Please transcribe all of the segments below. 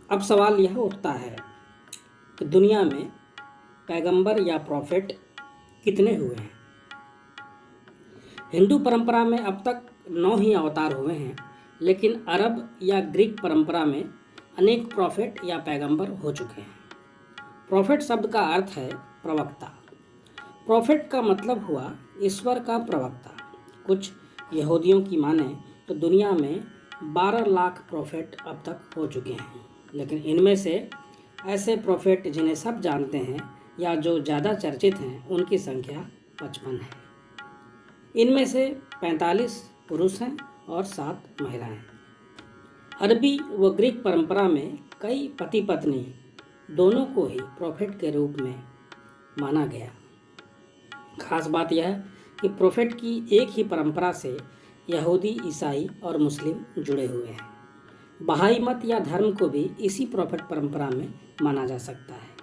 अब सवाल यह उठता है कि दुनिया में पैगंबर या प्रॉफिट कितने हुए हैं। हिंदू परंपरा में अब तक 9 ही अवतार हुए हैं, लेकिन अरब या ग्रीक परंपरा में अनेक प्रॉफिट या पैगंबर हो चुके हैं। प्रॉफिट शब्द का अर्थ है प्रवक्ता। प्रॉफिट का मतलब हुआ ईश्वर का प्रवक्ता। कुछ यहूदियों की माने तो दुनिया में 12 लाख प्रॉफिट अब तक हो चुके हैं, लेकिन इनमें से ऐसे प्रॉफिट जिन्हें सब जानते हैं या जो ज़्यादा चर्चित हैं उनकी संख्या 55 है। इनमें से 45 पुरुष हैं और 7 महिलाएं। अरबी व ग्रीक परंपरा में कई पति पत्नी दोनों को ही प्रॉफिट के रूप में माना गया। खास बात यह कि प्रॉफिट की एक ही परंपरा से यहूदी, ईसाई और मुस्लिम जुड़े हुए हैं। बहाई मत या धर्म को भी इसी प्रॉफिट परंपरा में माना जा सकता है।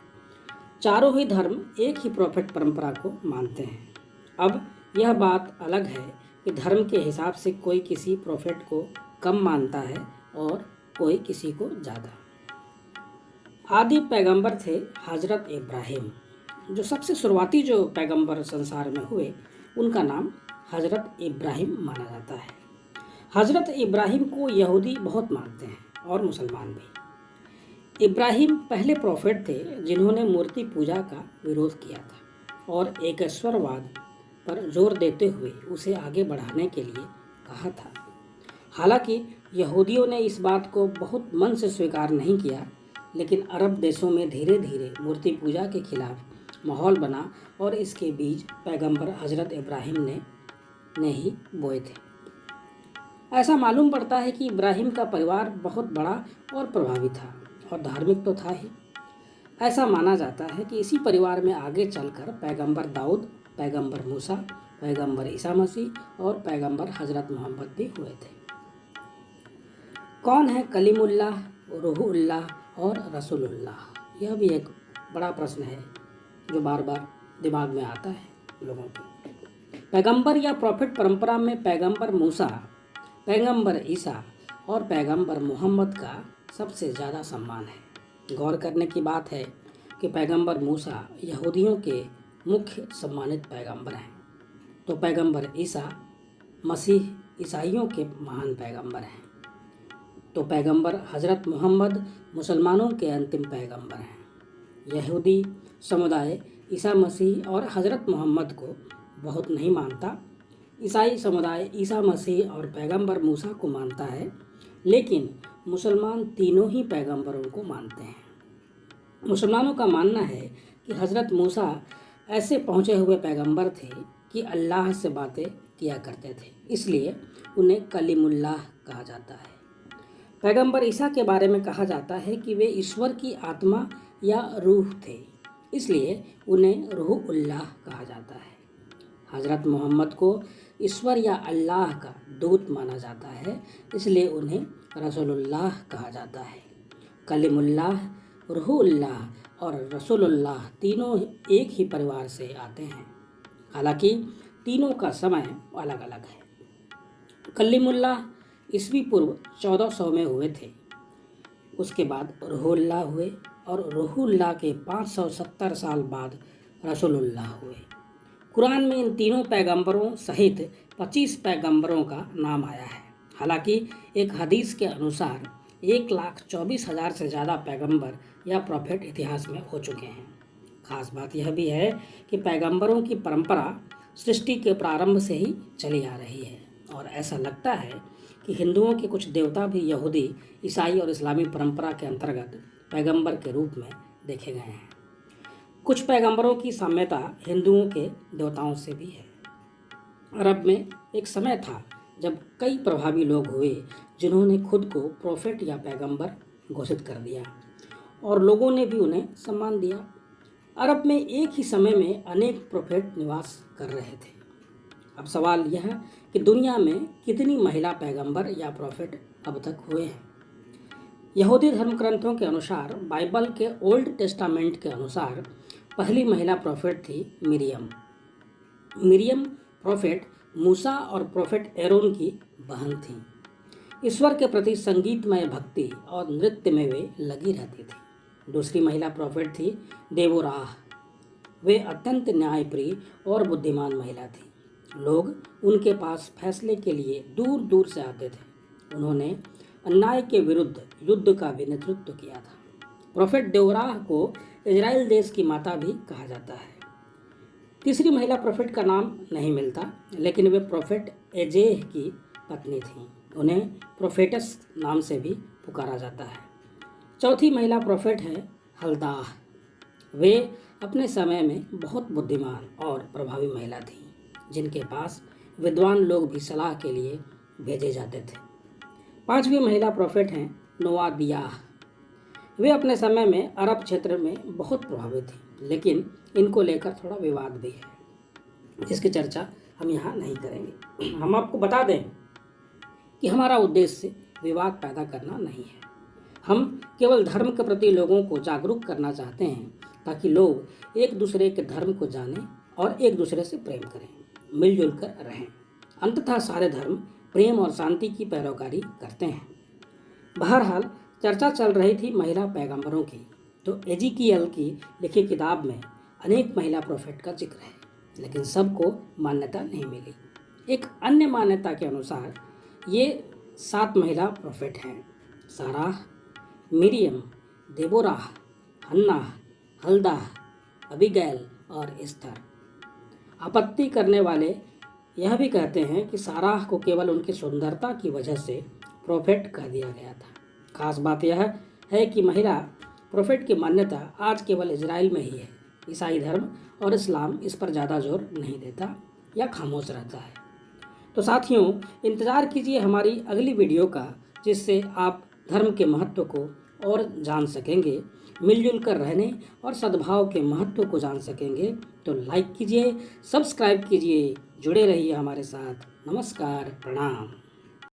चारों ही धर्म एक ही प्रॉफिट परंपरा को मानते हैं। अब यह बात अलग है कि धर्म के हिसाब से कोई किसी प्रॉफिट को कम मानता है और कोई किसी को ज़्यादा। आदि पैगंबर थे हज़रत इब्राहिम। जो सबसे शुरुआती जो पैगंबर संसार में हुए उनका नाम हज़रत इब्राहिम माना जाता है। हज़रत इब्राहिम को यहूदी बहुत मानते हैं और मुसलमान भी। इब्राहिम पहले प्रॉफिट थे जिन्होंने मूर्ति पूजा का विरोध किया था और एकेश्वरवाद पर जोर देते हुए उसे आगे बढ़ाने के लिए कहा था। हालांकि यहूदियों ने इस बात को बहुत मन से स्वीकार नहीं किया, लेकिन अरब देशों में धीरे धीरे मूर्ति पूजा के खिलाफ माहौल बना और इसके बीज पैगंबर हज़रत इब्राहिम ने ही बोए थे। ऐसा मालूम पड़ता है कि इब्राहिम का परिवार बहुत बड़ा और प्रभावी था और धार्मिक तो था ही। ऐसा माना जाता है कि इसी परिवार में आगे चलकर पैगंबर दाऊद, पैगंबर मूसा, पैगंबर ईसा मसीह और पैगंबर हज़रत मोहम्मद भी हुए थे। कौन है कलीमुल्लाह, रूहुल्लाह और रसूलुल्लाह? यह भी एक बड़ा प्रश्न है जो बार बार दिमाग में आता है लोगों के। पैगंबर या प्रॉफिट परंपरा में पैगंबर मूसा, पैगंबर ईसा और पैगंबर मोहम्मद का सबसे ज़्यादा सम्मान है। गौर करने की बात है कि पैगंबर मूसा यहूदियों के मुख्य सम्मानित पैगंबर हैं, तो पैगंबर ईसा मसीह ईसाइयों के महान पैगंबर हैं, तो पैगंबर हज़रत मोहम्मद मुसलमानों के अंतिम पैगंबर हैं। यहूदी समुदाय ईसा मसीह और हज़रत मोहम्मद को बहुत नहीं मानता। ईसाई समुदाय ईसा मसीह और पैगंबर मूसा को मानता है, लेकिन मुसलमान तीनों ही पैगंबरों को मानते हैं। मुसलमानों का मानना है कि हज़रत मूसा ऐसे पहुँचे हुए पैगंबर थे कि अल्लाह से बातें किया करते थे, इसलिए उन्हें कलीमुल्लाह कहा जाता है। पैगंबर ईसा के बारे में कहा जाता है कि वे ईश्वर की आत्मा या रूह थे, इसलिए उन्हें रूहुल्लाह कहा जाता है। हज़रत मोहम्मद को ईश्वर या अल्लाह का दूत माना जाता है, इसलिए उन्हें रसूलुल्लाह कहा जाता है। कलीमुल्लाह, रूहुल्लाह और रसूलुल्लाह तीनों एक ही परिवार से आते हैं, हालांकि तीनों का समय अलग अलग है। कलीमुल्लाह ईस्वी पूर्व 1400 में हुए थे। उसके बाद रूहुल्लाह हुए और रूहुल्लाह के 570 साल बाद रसूलुल्लाह हुए। कुरान में इन तीनों पैगंबरों सहित 25 पैगंबरों का नाम आया है। हालांकि एक हदीस के अनुसार 1,24,000 से ज़्यादा पैगंबर या प्रॉफिट इतिहास में हो चुके हैं। खास बात यह भी है कि पैगंबरों की परंपरा सृष्टि के प्रारंभ से ही चली आ रही है और ऐसा लगता है कि हिंदुओं के कुछ देवता भी यहूदी, ईसाई और इस्लामी परंपरा के अंतर्गत पैगंबर के रूप में देखे गए हैं। कुछ पैगंबरों की साम्यता हिंदुओं के देवताओं से भी है। अरब में एक समय था जब कई प्रभावी लोग हुए जिन्होंने खुद को प्रॉफिट या पैगंबर घोषित कर दिया और लोगों ने भी उन्हें सम्मान दिया। अरब में एक ही समय में अनेक प्रॉफिट निवास कर रहे थे। अब सवाल यह है कि दुनिया में कितनी महिला पैगंबर या प्रॉफिट अब तक हुए हैं। यहूदी धर्म ग्रंथों के अनुसार, बाइबल के ओल्ड टेस्टामेंट के अनुसार पहली महिला प्रॉफिट थी मिरियम। मिरियम प्रॉफिट मूसा और प्रॉफिट एरोन की बहन थी। ईश्वर के प्रति संगीतमय भक्ति और नृत्य में वे लगी रहती थी। दूसरी महिला प्रॉफिट थी देवोराह। वे अत्यंत न्यायप्रिय और बुद्धिमान महिला थी। लोग उनके पास फैसले के लिए दूर दूर से आते थे। उन्होंने अन्याय के विरुद्ध युद्ध का भी नेतृत्व किया था। प्रॉफिट देवराह को इजराइल देश की माता भी कहा जाता है। तीसरी महिला प्रॉफिट का नाम नहीं मिलता, लेकिन वे प्रॉफिट एजेह की पत्नी थीं। उन्हें प्रोफेटस नाम से भी पुकारा जाता है। चौथी महिला प्रॉफिट है हल्दाह। वे अपने समय में बहुत बुद्धिमान और प्रभावी महिला थीं, जिनके पास विद्वान लोग भी सलाह के लिए भेजे जाते थे। पांचवी महिला प्रॉफिट हैं नोआदियाह। वे अपने समय में अरब क्षेत्र में बहुत प्रभावी थी, लेकिन इनको लेकर थोड़ा विवाद भी है, जिसकी चर्चा हम यहाँ नहीं करेंगे। हम आपको बता दें कि हमारा उद्देश्य विवाद पैदा करना नहीं है। हम केवल धर्म के प्रति लोगों को जागरूक करना चाहते हैं, ताकि लोग एक दूसरे के धर्म को जानें और एक दूसरे से प्रेम करें, मिलजुल कर रहें। अंततः सारे धर्म प्रेम और शांति की पैरोकारी करते हैं। बहरहाल चर्चा चल रही थी महिला पैगंबरों की, तो एजीकियल की लिखी किताब में अनेक महिला प्रोफेट का जिक्र है, लेकिन सबको मान्यता नहीं मिली। एक अन्य मान्यता के अनुसार ये 7 महिला प्रोफेट हैं: साराह, मिरियम, देबोराह, हन्ना, हल्दाह, अबीगैल और एस्थर। आपत्ति करने वाले यह भी कहते हैं कि साराह को केवल उनकी सुंदरता की वजह से प्रोफेट कह दिया गया था। खास बात यह है कि महिला प्रोफेट की मान्यता आज केवल इजराइल में ही है। ईसाई धर्म और इस्लाम इस पर ज़्यादा जोर नहीं देता या खामोश रहता है। तो साथियों, इंतज़ार कीजिए हमारी अगली वीडियो का, जिससे आप धर्म के महत्व को और जान सकेंगे, मिलजुल कर रहने और सद्भाव के महत्व को जान सकेंगे। तो लाइक कीजिए, सब्सक्राइब कीजिए, जुड़े रहिए हमारे साथ। नमस्कार, प्रणाम।